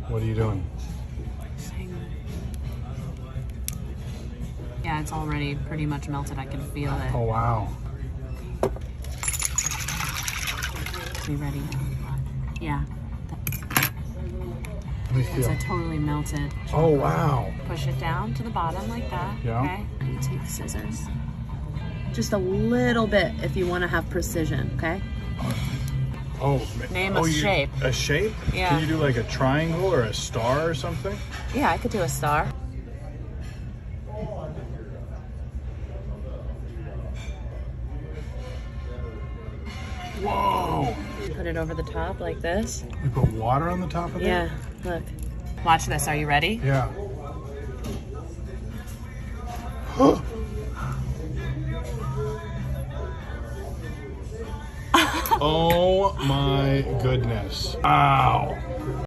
What are you doing? Yeah, it's already pretty much melted. I can feel it. Oh, wow. Be ready. Yeah. Let me It's feel. a totally melted chocolate. Oh, wow. Push it down to the bottom like that. Yeah. Okay. And you take scissors. Just a little bit if you want to have precision, okay? Oh, Name a shape. A shape? Yeah. Can you do like a triangle or a star or something? Yeah, I could do a star. Whoa. Put it over the top like this. You put water on the top of it? Yeah, look. Watch this. Are you ready? Yeah. Oh my goodness. Wow.